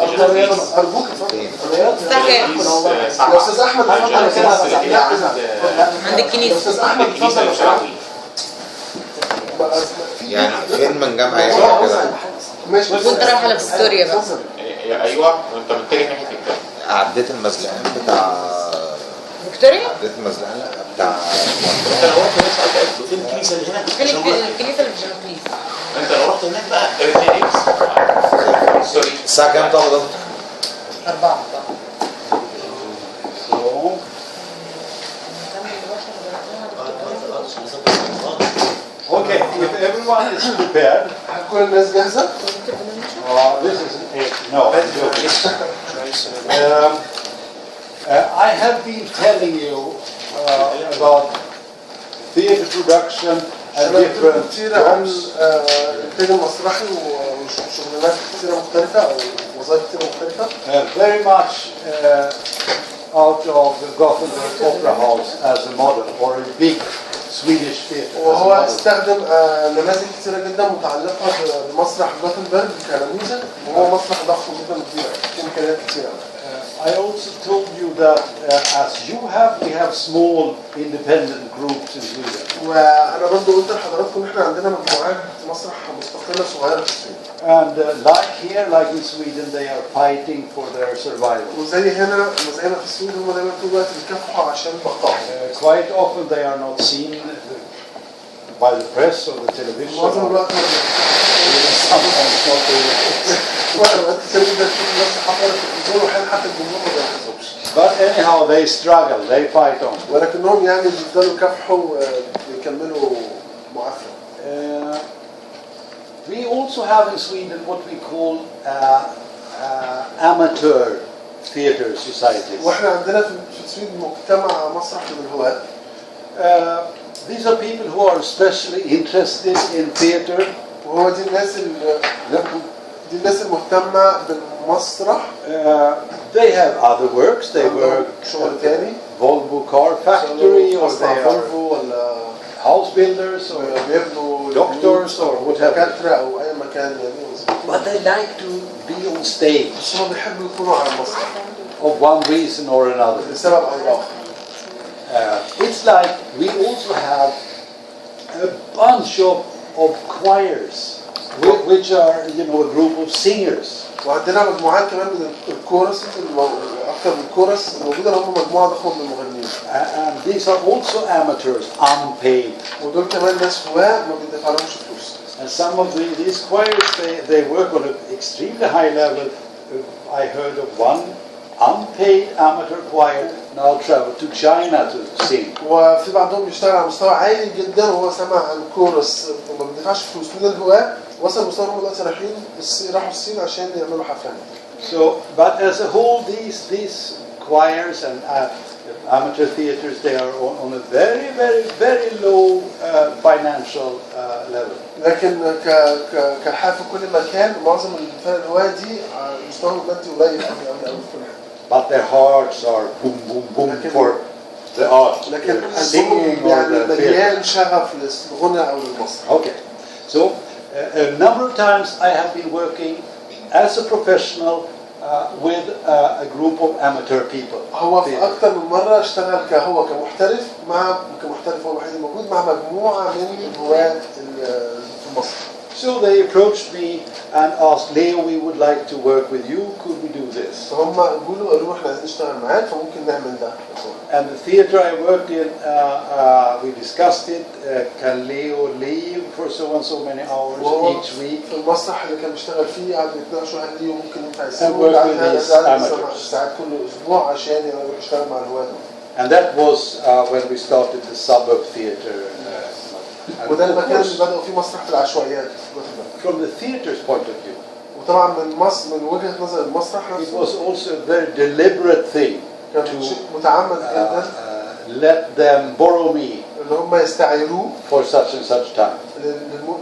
ارجوك يا استاذ احمد عند الكنيسه. استاذ احمد يعني فين من جامعة ايه كده؟ ماشي وانت رايح على فيكتوريا بقى. ايوه وانت متجه ناحيه الكتاب. عديت المزلقان بتاع فيكتوريا؟ عديت المزلقان لا بتاع انت لو رحت هناك سالت فين الكنيسه اللي هناك؟ فين الكنيسه اللي في جنوب؟ انت لو رحت هناك بقى الاثنين اكس سوري. الساعة كام طب ده؟ 4. Okay, if everyone is prepared. كل الناس جاهزه؟ This is no. I have been telling you about theater production and different كتير عن jobs. الانتاج المسرحي وشغلانات كتيره مختلفه او وظائف كتيره مختلفه. Very much out of the Gothenburg Opera House as a model, or a big Swedish theater. وهو استخدم نماذج كتيره جدا متعلقه بمسرح جوتنبرج كنموذج، وهو مسرح ضخم جدا كبير فيه امكانيات كتيره. I also told you that as you have, we have small independent groups in Sweden. وانا برضه قلت لحضراتكم ان احنا عندنا مجموعات مسرح مستقله صغيره في السويد. And like here, like in Sweden, they are fighting for their survival. وزي هنا زي ما في السويد هم دايما طول الوقت بيكافحوا عشان بقائهم. Quite often they are not seen by the press or the television. معظم الوقت Sometimes not وقت كتير جدا تشوف الناس حفلة في التلفزيون وحين حتى الجمهور ما بيركزوش. But anyhow, they struggle, they fight on. ولكنهم يعني بيفضلوا يكافحوا ويكملوا معافرة. We also have in Sweden what we call amateur theater societies. واحنا عندنا في السويد مجتمع مسرح للهواة. These are people who are especially interested in theater. وهو دي الناس المهتمة بالمسرح. They have other works. They work شغل تاني. Volvo car factory, or they are فولفو ولا house builders, or بيبنوا doctors, or whatever. دكاترة أو أي مكان يعني. But they like to be on stage بس هم بيحبوا يكونوا على المسرح. of one reason or another. لسبب أو لآخر. It's like we also have a bunch of choirs, which are, you know, a group of singers. وعندنا مجموعات كمان من الكورس، أكثر من كورس موجودة، هم مجموعة ضخمة من المغنيين. And these are also amateurs, unpaid. ودول كمان ناس هواة ما بيدفعلهمش فلوس. And some of these choirs, they work on an extremely high level. I heard of one unpaid amateur choir now travel to China to sing. وفي بعضهم بيشتغل على مستوى عالي جدا، وهو سمع عن كورس وما بيدفعش فلوس من الهواة، وصل مستوى هم دلوقتي راحوا الصين عشان يعملوا حفلات. So, but as a whole, these choirs and amateur theaters, they are on a very low financial level. لكن كالحال في كل مكان معظم الفرق الهواة دي مستوى المادي قليل قوي قوي قوي في كل حاجة. But their hearts are boom boom boom for the art, لكن singing or يعني the theater. مليان شغف للغنى أو للمسرح. Okay, so a number of times I have been working as a professional with a group of amateur people. هو في أكثر من مرة اشتغل كمحترف هو الوحيد الموجود مع مجموعة من هواة في مصر. So they approached me and asked, Leo, we would like to work with you. Could we do this? فهم قالوا احنا عايزين نشتغل معاك فممكن نعمل ده. And the theater I worked in, we discussed it. Can Leo leave for so and so many hours each week? في المسرح اللي كان بيشتغل فيه قعدوا يتناقشوا هل ليه ممكن ينفع And work with these amateurs. ساعات كل أسبوع عشان يروح يشتغل مع الهواة. And that was when we started the suburb theater. وده المكان اللي بدأوا فيه مسرح في العشوائيات. From the theater's point of view. وطبعا من وجهة نظر المسرح It نفسه. was also a very deliberate thing كان شيء متعمد جدا. Let them borrow me. اللي هم يستعيروه. For such and such time.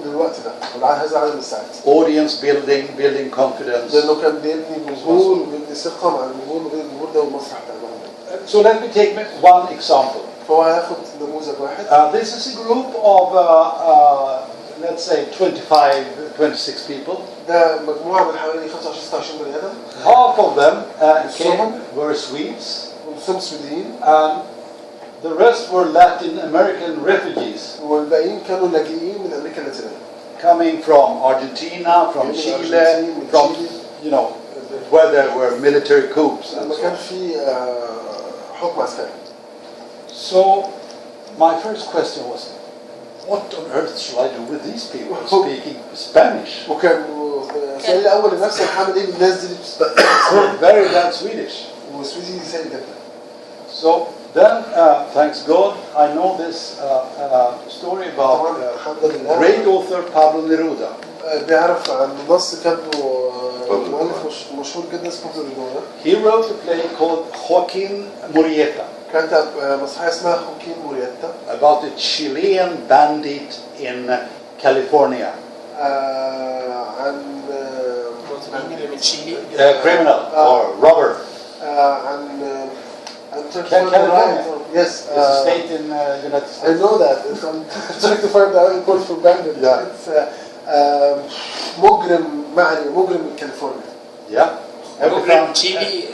للوقت ده وعلى هذا عدد الساعات. Audience building confidence. لأنه كان بيبني جمهور وبيبني ثقة مع الجمهور وبين الجمهور ده والمسرح ده. So let me take one example. فهو هياخد نموذج واحد. This is a group of let's say 26 people. ده مجموعة من حوالي 25-26 بني آدم. Half of them were Swedes, ونصهم سويديين and the rest were Latin American refugees والباقيين كانوا لاجئين من أمريكا اللاتينية. coming from Argentina, from Chile, from, you know, where there were military coups. And لما so كان on. في حكم عسكري. So my first question was, what on earth shall I do with these people speaking Spanish? وكان سؤالي الأول لنفسي هعمل إيه بالناس دي Very bad Swedish. وسويدي سيء جدا. So then, thanks God, I know this story about طبعا الحمد لله. great author Pablo Neruda. بيعرف عن نص كاتبه مؤلف مشهور جدا اسمه ليوناردو. He wrote a play called Joaquin Murrieta كتب مسرحية اسمها خوكين موريتا about a Chilean bandit in California. عن مين اللي من تشيلي؟ Criminal or robber. عن California. Yes. It's a state in United I States. know that. I'm trying to find out code for bandit. Yeah. It's مجرم معني مجرم من كاليفورنيا. Yeah. مجرم تشيلي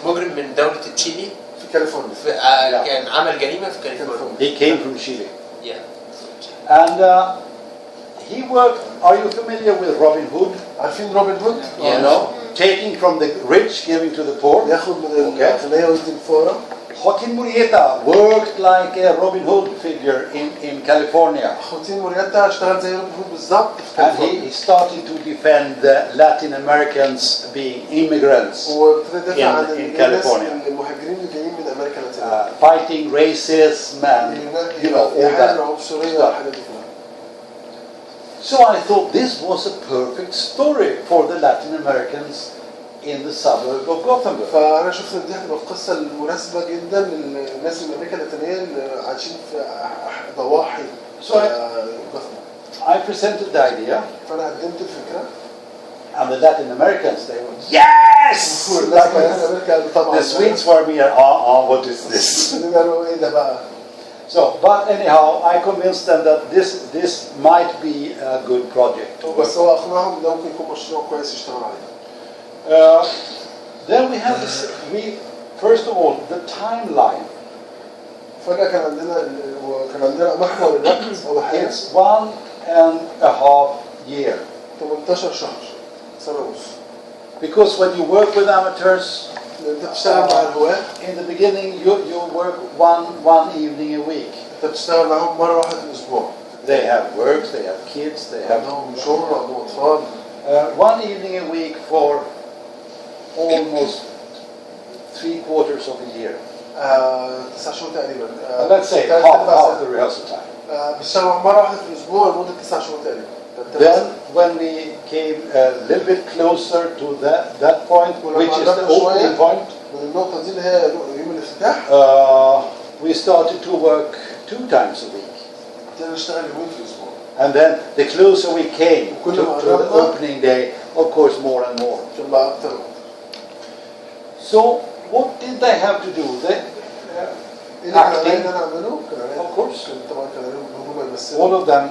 مجرم من دولة تشيلي في كاليفورنيا. كان عمل جريمة في كاليفورنيا. He came from Chile. Yeah. And he worked, are you familiar with Robin Hood? عارفين روبن هود؟ You know, taking from the rich, giving to the poor. ياخد من الأغنياء ويدي الفقراء. Joaquin Murrieta worked like a Robin Hood figure in California. خوكين موريتا اشتغل زي روبن هود بالظبط في And كاليفورنيا. he started to defend the Latin Americans being immigrants, وابتدى يدافع عن in الناس California. المهاجرين اللي جايين من أمريكا اللاتينية. fighting racism and, you know, all يحارب that عنصرية stuff. والحاجات دي كلها. So I thought this was a perfect story for the Latin Americans in the suburb of Gothenburg. فأنا شفت إن دي هتبقى القصة المناسبة جدا للناس من أمريكا اللاتينية اللي عايشين في ضواحي جوثام. I presented the idea, فأنا قدمت الفكرة. and the Latin Americans, they went, yes! والناس من أمريكا طبعا. The Swedes were me, what is this? قالوا إيه ده بقى؟ So, but anyhow, I convinced them that this might be a good project. بس هو أقنعهم إن ممكن يكون مشروع كويس يشتغل عليه. Then we have this, first of all, the timeline. فجأة كان عندنا محور الوقت أول حاجة. It's 1.5 years. 18 شهر سنة ونص. Because when you work with amateurs, أنت بتشتغل مع الهواة. in the beginning you work one evening a week. أنت بتشتغل معاهم مرة واحدة في الأسبوع. They have work, they have kids, they have عندهم شغل عندهم أطفال. one evening a week for almost 3/4 of a year. 9 شهور تقريبا. Let's say half the rehearsal time. بتشتغل مرة واحدة في الأسبوع لمدة 9 شهور تقريبا. Then when we came a little bit closer to that point, which is the opening point, من النقطة دي اللي هي يوم الافتتاح. we started to work 2 times a week. ابتدينا نشتغل يومين في الأسبوع. And then the closer we came to the opening day, of course, more and more. كان بقى أكتر. So what did they have to do? They إيه اللي كان علينا أنا أعمله؟ كان علينا. Of course. طبعا كان عليهم هم يمثلوا. All of them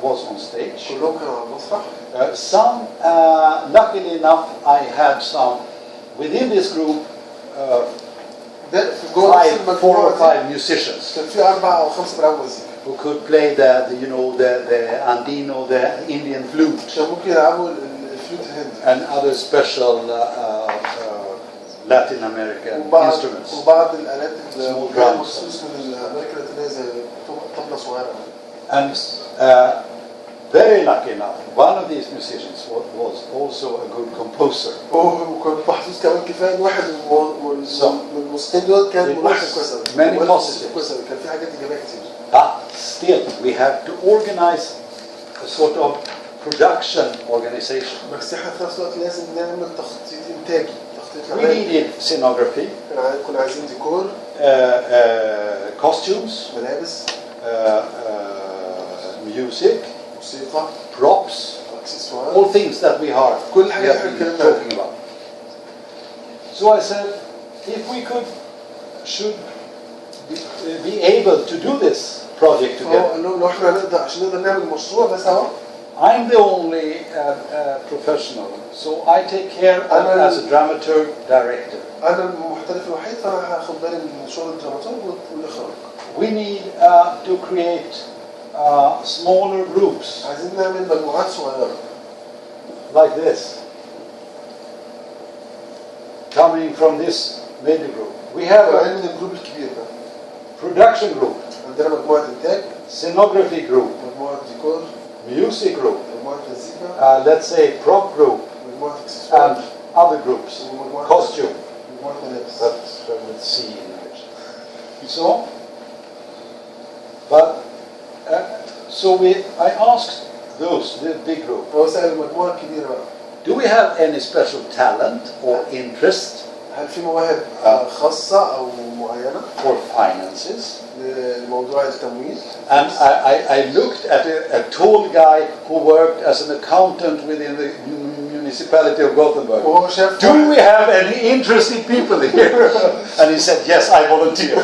was on stage. كلهم كانوا على المسرح. Some, luckily enough, I had some within this group. ده في جوه نفس 4 or 5 المجموعة musicians كان في 4 أو 5 بيلعبوا مزيكا. who could play the andino, the Indian flute, كان ممكن يلعبوا الفلوت الهندي. and other special Latin American instruments. وبعض الآلات اللي Small جاية drums. مخصوص من أمريكا اللاتينية زي طبلة صغيرة. And very lucky enough, one of these musicians was also a good composer. وكان محظوظ كمان كفاية إن واحد من الموسيقيين دول كان ملحن كويس أوي. Many positives. كويس أوي. كان في حاجات إيجابية كتير. But still, we have to organize a sort of production organization. بس احنا في نفس الوقت لازم نعمل تخطيط إنتاجي. تخطيط We عملي. needed scenography, كنا عايزين ديكور. costumes, ملابس. music, موسيقى. props, اكسسوار. all things that we are كل حاجة have احنا been اتكلمنا talking عنها. about. So I said, if we should be able to do this project فهو together, قال لهم لو احنا نقدر عشان نقدر نعمل المشروع ده سوا I'm the only professional, so I take care as a dramaturg director. انا المحترف الوحيد فانا هاخد بالي من شغل الدراماتورج والاخراج. We need to create smaller groups عايزين نعمل مجموعات صغيره like this, coming from this major group. We have كمان a من الجروب الكبير ده. production group, عندنا مجموعه انتاج، scenography group, مجموعه ديكور، music group, مجموعه مزيكا، let's say prop group, مجموعه اكسسوار، and other groups, ومجموعه costume. مجموعه ملابس. That's from the C in English. So, but I asked the big group, هو سأل المجموعه الكبيره بقى، do we have any special talent or interest هل في مواهب خاصه او معينه or finances? لموضوع التمويل؟ And I looked at a tall guy who worked as an accountant within the municipality of Gothenburg. وهو شاف Do we have any interested people here? And he said, yes, I volunteer.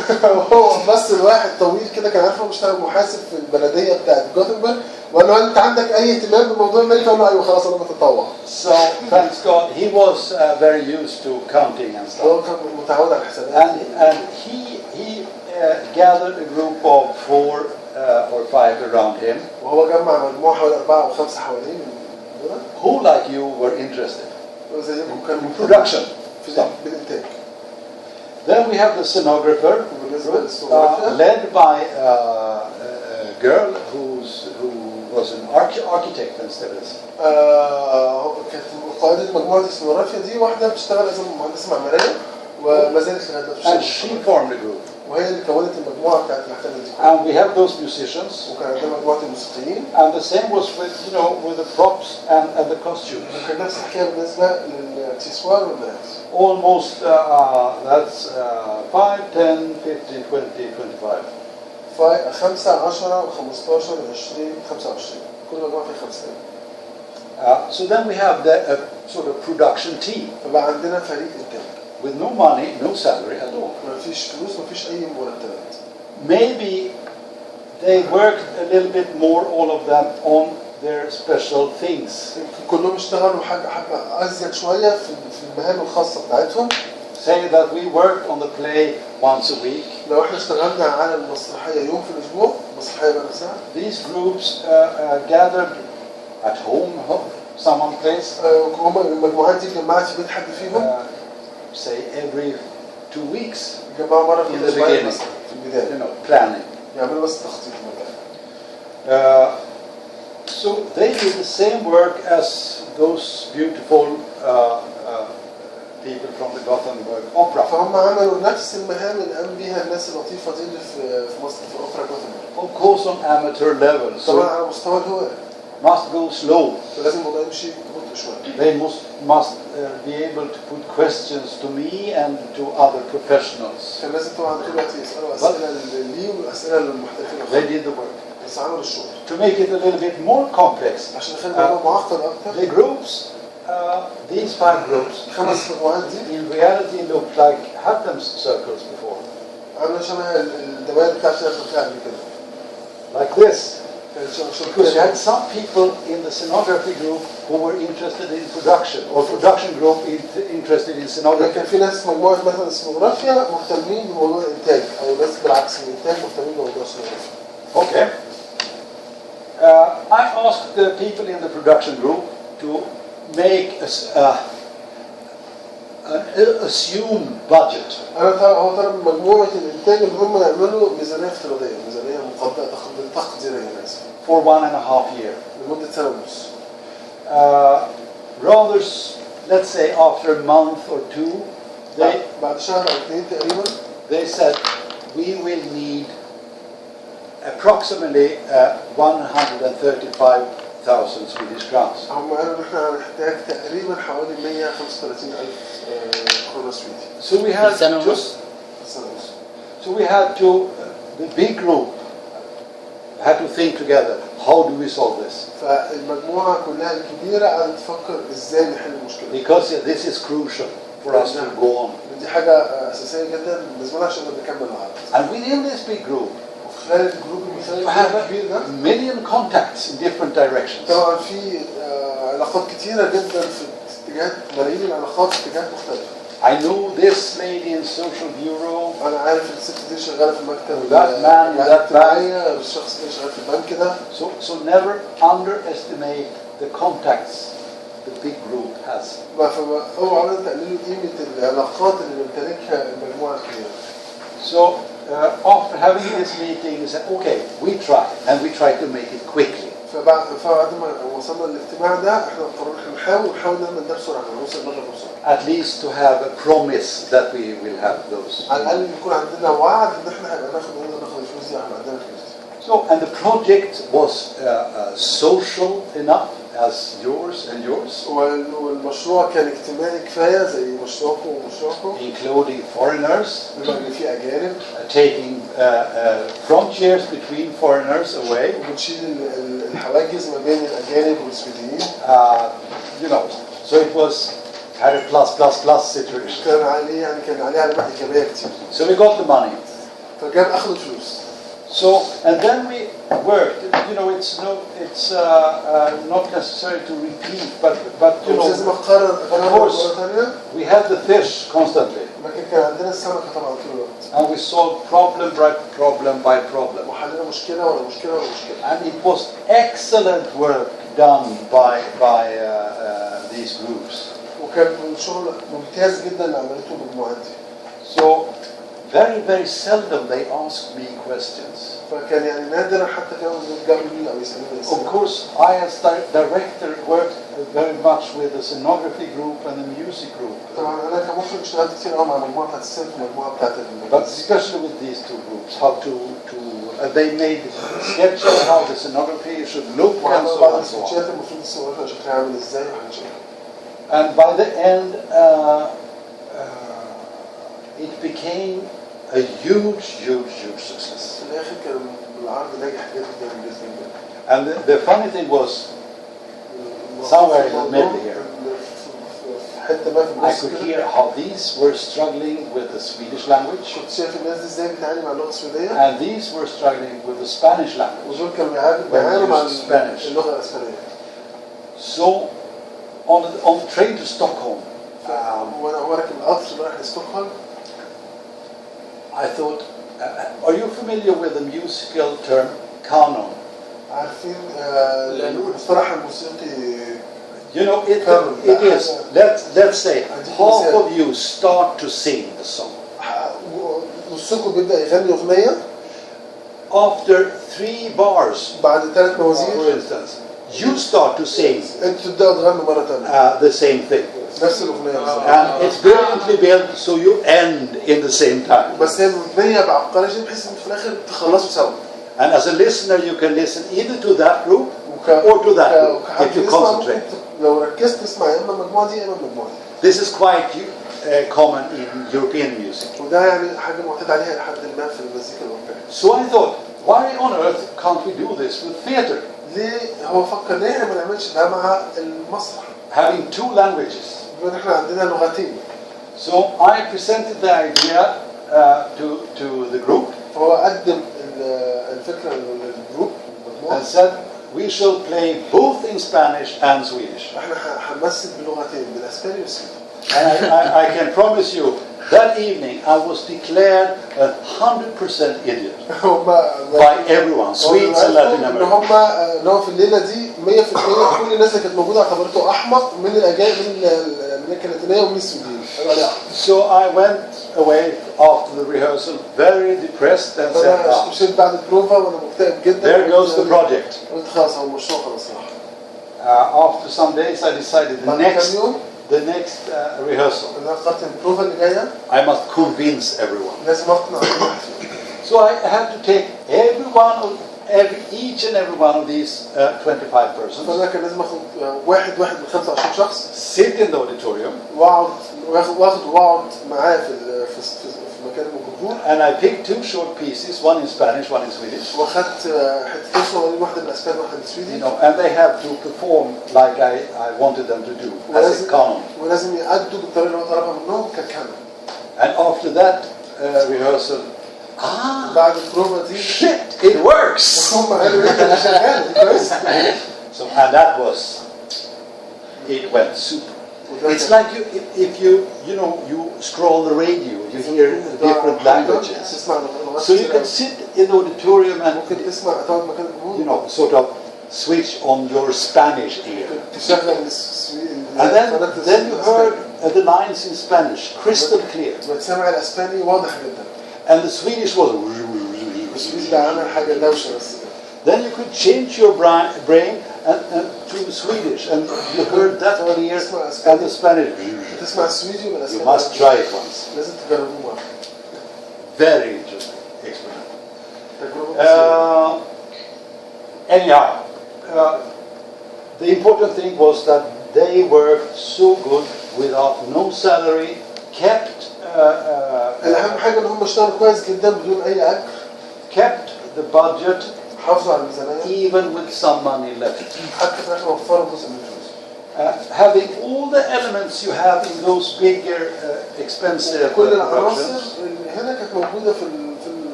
هو بس واحد طويل كده كان عارف هو بيشتغل محاسب في البلديه بتاعت جوتنبرج، وقال له انت عندك اي اهتمام بالموضوع المالي؟ فقال له ايوه خلاص انا بتطوع. So thanks God, he was very used to counting and stuff. هو كان متعود على الحسابات. And he gathered a group of 4 or 5 around him وهو جمع مجموعه حوالي 4 أو 5 حوالين دول who, like you, were interested زيكم كانوا in production في stuff. بالانتاج. Then we have the scenographer, وبالنسبه للسونوغرافيا led by a girl who was an architect and studies. كانت قائده مجموعه السونوغرافيا دي واحده بتشتغل as مهندسه معماريه وما زالت لغايه دلوقتي And بتشتغل. she formed a group. وهي اللي كونت المجموعه بتاعت المحتوى دي. And we have those musicians. وكان عندنا مجموعه الموسيقيين. And the same was with the props and the costumes. وكان نفس الحكايه بالنسبه للاكسسوار والملابس. Almost that's 5, 10, 15, 20, 25. 5 10 15 20 25 كل مجموعه فيها 5. So then we have the sort of production team فبقى عندنا فريق انتاج. with no money, no salary at all. ما فيش فلوس ما فيش اي مرتبات. Maybe they worked a little bit more, all of them, on their special things. كلهم اشتغلوا حاجه ازيد شويه في المهام الخاصه بتاعتهم. Say that we worked on the play once a week. لو احنا اشتغلنا على المسرحيه يوم في الاسبوع، المسرحيه بقى نفسها. These groups gathered at home, someone place. هم المجموعات دي اتجمعت في بيت حد فيهم. Say every 2 weeks. جمعوا مره في In the الاسبوع beginning. مثلا في البدايه. Planning. يعملوا بس تخطيط المكان. So they did the same work as those beautiful people from the Gothenburg Opera. فهم عملوا نفس المهام اللي قام بيها الناس اللطيفه دي اللي في مصر في اوبرا جوتنبرج. Of course, on amateur level, طبعا so على مستوى الهواء must go slow. فلازم الموضوع يمشي ببطء شويه. They must be able to put questions to me and to other professionals. كان لازم طبعا طول الوقت يسالوا اسئله ليه واسئله للمحترفين. They did the work. بس عملوا الشغل. To make it a little bit more complex, عشان يخلي الموضوع معقد اكتر. the groups, these 5 groups, الخمس مجموعات دي in reality looked like Hattem's circles before, عامله شبه الدوائر بتاعت اللي فيها قبل كده. like this. كانت شبه Because you had كده. some people in the scenography group who were interested in production, or production group interested in scenography. كان في ناس مجموعه مثلا السينوغرافيا مهتمين بموضوع الانتاج، او ناس بالعكس الانتاج مهتمين بموضوع السينوغرافيا. Okay. I asked the people in the production group to make an assumed budget. هو طلب من مجموعه الانتاج ان هم يعملوا ميزانيه افتراضيه، ميزانيه تقديريه انا اسف. For 1.5 years. لمده سنه ونص. Rather, let's say after a month or 2, بعد شهر او 2 تقريبا. they said we will need approximately 135,000 Swedish crowns. هم قالوا ان احنا هنحتاج تقريبا حوالي 135,000 كرونا سويدي. So we had سنة to, ونص. سنه ونص. so we had to, the big group had to think together, how do we solve this? فالمجموعه كلها الكبيره قاعده تفكر ازاي نحل المشكله. Because this is crucial for us to go on. دي حاجه اساسيه جدا بالنسبه لنا عشان نكمل العرض. And within this big group, وفي خلال الجروب من خلال You الجروب have الكبير ده a million contacts in different directions. طبعا في علاقات كتيرة جدا في اتجاهات ملايين العلاقات في اتجاهات مختلفة. I knew this lady in social bureau. أنا عارف الست دي شغالة في المكتب That man, that الاجتماعية، الشخص اللي شغال في البنك ده. So never underestimate the contacts the big group has. فأوعى أبدا تقللوا قيمة العلاقات اللي بيمتلكها المجموعة الكبيرة. So after having this meeting, we said, okay, we try, and we try to make it quickly. فبعد ما وصلنا للاجتماع ده احنا قررنا نحاول نعمل ده بسرعة، نوصل بره بسرعة. At least to have a promise that we will have those. على الأقل يكون عندنا وعد إن احنا هنبقى ناخد الفلوس دي، احنا عندنا فلوس. So, and the project was social enough as yours and yours. والمشروع كان اجتماعي كفاية زي مشروعكم ومشروعكم. Including foreigners. بما إن في أجانب. Taking frontiers between foreigners away. وبنشيل الحواجز ما بين الأجانب والسويديين. You know, so it was had a plus situation. كان عليه علامات إيجابية كتير. So we got the money. فجاب أخذ الفلوس. So and then we worked. You know, it's not necessary to repeat, but you know, of course, we had the fish constantly. لكن كان عندنا السمكة طبعا طول الوقت. And we solved problem by problem. وحلينا مشكلة ورا مشكلة ورا مشكلة. And it was excellent work done by these groups. وكان شغل ممتاز جدا اللي عملته المجموعات دي. So very seldom they asked me questions. فكان يعني نادرا حتى كانوا يتجاوبوا أو يسألوني أسئلة. Of course, I as director worked very much with the scenography group and the music group. طبعا أنا كمخرج اشتغلت كتير قوي مع المجموعة بتاعت السيرك والمجموعة بتاعت But especially with these two groups, how to they made sketches how the scenography should look and so on and so on. المفروض السيناريو شكلها عامل إزاي وحاجات شكلها. And by the end, it became a huge success. في الآخر كان العرض ناجح جدا جدا. And the funny thing was, somewhere in the middle here, I could hear how these were struggling with the Swedish language, كنت شايف الناس دي ازاي بتتعامل مع اللغة السويدية. and these were struggling with the Spanish language. ودول كانوا بيعانوا مع اللغة الإسبانية. So on the train to Stockholm, وأنا راكب القطر رايح لستوكهولم. I thought, are you familiar with the musical term canon? عارفين المصطلح الموسيقي. You know, it is. Let's say half of you start to sing the song. نصكم بيبدأ يغني أغنية. After 3 bars, بعد 3 موازين. for instance, you start to sing. أنتوا تبدأوا تغنوا مرة ثانية. The same thing. نفس الأغنية. And it's brilliantly built, so you end in the same time. بس هي مبنية بعبقرية بحيث إن في الآخر تخلصوا سوا. And as a listener, you can listen either to that group or to that group if you concentrate. لو ركزت تسمع يا إما المجموعة دي يا إما المجموعة دي. This is quite common in European music. وده يعني حاجة معتاد عليها لحد ما في المزيكا الأوروبية. So I thought, why on earth can't we do this with theater? ليه هو فكر ليه ما نعملش ده مع المسرح؟ Having 2 languages. بما إن إحنا عندنا لغتين. So I presented the idea to the group. فهو قدم الفكرة للجروب. And said we shall play both in Spanish and Swedish. إحنا هنمثل بلغتين بالإسباني والسويدي. And I can promise you, that evening I was declared 100% idiot by everyone, Swedes and Latin Americans. هم في الليلة دي 100% كل الناس اللي كانت موجودة اعتبرته أحمق من الأجانب من الكناتينية ومن السويديين. So I went away after the rehearsal very depressed and said, مشيت بعد البروفا وأنا مكتئب جدا. there goes the project. قلت خلاص هو المشروع خلاص راح. After some days I decided the next rehearsal أنا قررت البروفا اللي جاية I must convince everyone. لازم أقنع. So I had to take each and every one of these 25 persons, فأنا كان لازم أخد واحد من 25 شخص. sit in the auditorium, واقعد معاه في مكان الجمهور. and I picked 2 short pieces, one in Spanish, one in Swedish. واخدت حتتين صغيرين واحدة بالإسباني واحدة بالسويدي. And they have to perform like I wanted them to do as a canon. ولازم يأدوا بالطريقة اللي هو طلبها منهم ككانون. And after that rehearsal, بعد البروفا دي shit, it works. هم قالوا ايه ده شغال دي كويس. So, and that was, it went super. It's like if you know, you scroll the radio, you hear different languages. So you can sit in the auditorium and, ممكن تسمع تقعد مكان الجمهور. you know, sort of switch on your Spanish ear. تشغل And then you heard the lines in Spanish, crystal clear. بتسمع الاسباني واضح جدا. And the Swedish was. السويس ده عمل حاجه دوشه بس. Then you could change your brain and to Swedish, and you heard that clear, and the Spanish. تسمع السويدي ولا You الاسباني؟ must try it once. لازم تجربوه مرة. Very interesting experiment. تجربة Anyhow, the important thing was that they worked so good without no salary, kept الأهم حاجة إن هم اشتغلوا كويس جدا بدون أي أجر. kept the budget حافظوا على الميزانية. even with some money left. حتى في الآخر وفروا جزء من الفلوس. Having all the elements you have in those bigger, expensive كل العناصر productions, اللي هنا كانت موجودة في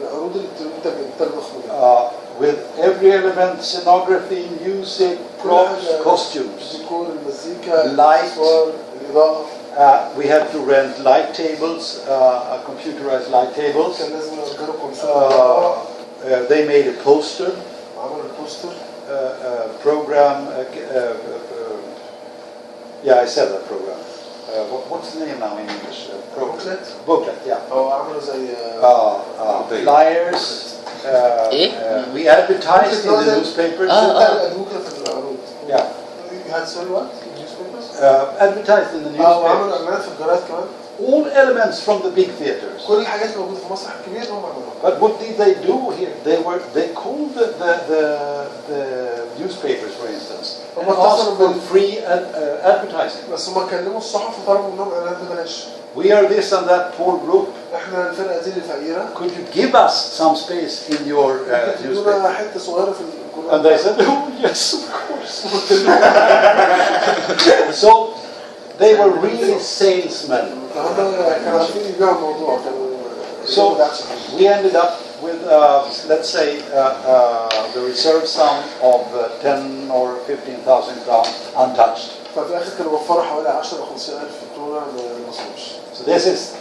العروض اللي بتنتج ضخمة. with every element, scenography, music, props, costumes, الديكور، المزيكا، light. الصور، الإضاءة. We had to rent light tables, computerized light tables. كان لازم نأجروا كمبيوتر. They made a poster, عملوا البوستر. program. Yeah, I said that program. What's the name now in English? Booklet. Booklet, yeah. أو عملوا زي Flyers. We advertised in the newspapers. البوكلت في العروض. Yeah. You had sorry what? Newspapers? Advertised in the وعملوا newspapers. إعلانات في الجرايد كمان. All elements from the big theaters. كل الحاجات اللي موجودة في المسرح الكبير هم عملوها. But what did they do here? They called the newspapers, for instance, and asked for free advertising. بس هم كلموا الصحف وطلبوا منهم إعلانات ببلاش. We are this and that poor group. إحنا الفرقة دي الفقيرة. Could you give us some space in your تدونا newspaper? حتة صغيرة في الجرايد. And they said, oh yes, of course. So they were really salesmen. كانوا عارفين يبيعوا الموضوع. So we ended up with, let's say, the reserve sum of 10 or 15,000 crowns untouched. ففي الآخر كانوا وفروا حوالي 10 أو 15,000 دولار ما وصلوش. So this is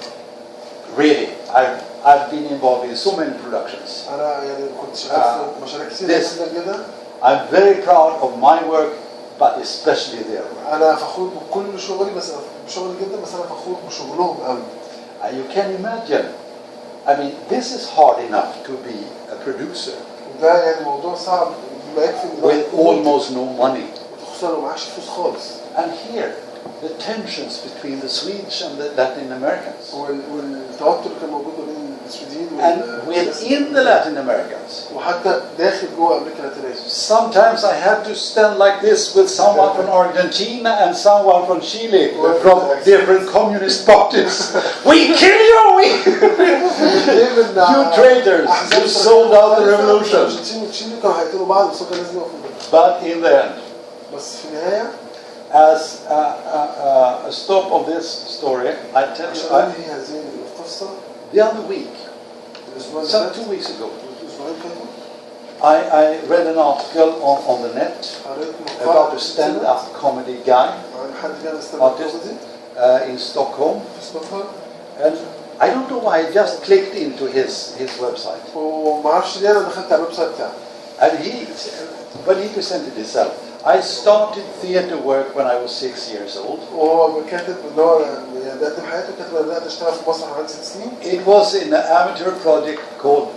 really, I've been involved in so many productions. أنا يعني كنت شغال في مشاريع كتير جدا. I'm very proud of my work, but especially their work. أنا فخور بكل شغلي بس بشغلي جدا بس أنا فخور بشغلهم قوي. You can imagine. I mean, this is hard enough to be a producer ده يعني موضوع صعب ما يكفي with almost no money. خصوصا لو معكش فلوس خالص. And here, the tensions between the Swedes and the Latin Americans. والتوتر اللي كان موجود بين السويديين And within the Latin Americans. وحتى داخل جوه أمريكا اللاتينية. Sometimes I had to stand like this with someone from Argentina and someone from Chile, from different communist parties. We kill you! You traitors! You sold out the revolution. الأرجنتين وتشيلي كانوا هيقتلوا بعض بس كان لازم يقفوا. But in the end, بس في النهاية as a stop of this story, I tell عشان you, أنهي هذه القصة the other week, الأسبوع اللي some فات 2 weeks ago, الأسبوعين فاتوا I read an article on the net قريت about مقال a stand-up comedy guy عن حد كان ستاند كوميدي in Stockholm. في ستوكهولم And I don't know why I just clicked into his website. وما اعرفش ليه انا دخلت على الويب سايت بتاعه. And when he presented himself, I started theater work when I was 6 years old. وهو كاتب ان هو بيقدم حياته كاتب ان انا بدات اشتغل في مسرح عندي 6 سنين. It was in an amateur project called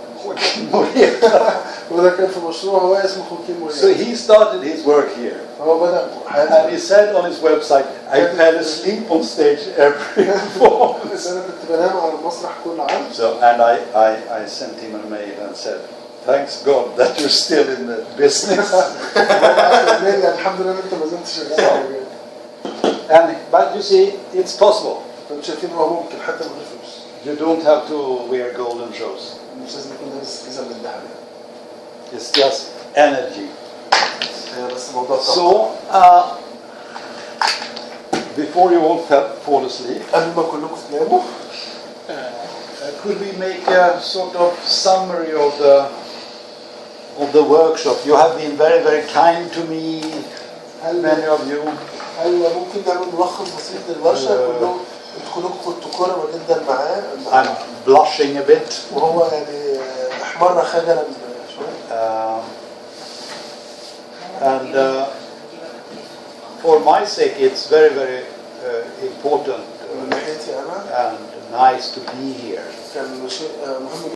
وده كان في مشروع هو اسمه خوكين موريتا. So he started his work here. هو بدأ حياته. And he said on his website, I fell asleep on stage every performance. انا كنت بنام على المسرح كل عرض. So and I sent him a mail and said, thanks God that you're still in the business. الحمد لله انت ما زلت شغال. But you see, it's possible. فانتوا شايفين هو ممكن حتى من غير فلوس. You don't have to wear golden shoes. مش لازم يكون لابس جزم من الذهب. It's just energy. بس الموضوع صعب. So before you all fall asleep, قبل ما كلكم تناموا could we make a sort of summary of the workshop? You have been very, very kind to me, many of you. ايوه ممكن نعمل ملخص بسيط للورشه كلهم كلكم كنتوا كرمه جدا معاه. I'm blushing a bit. وهو يعني احمر خجلا شويه. And for my sake, it's very, very important من ناحيتي انا and nice to be here. كان شيء مهم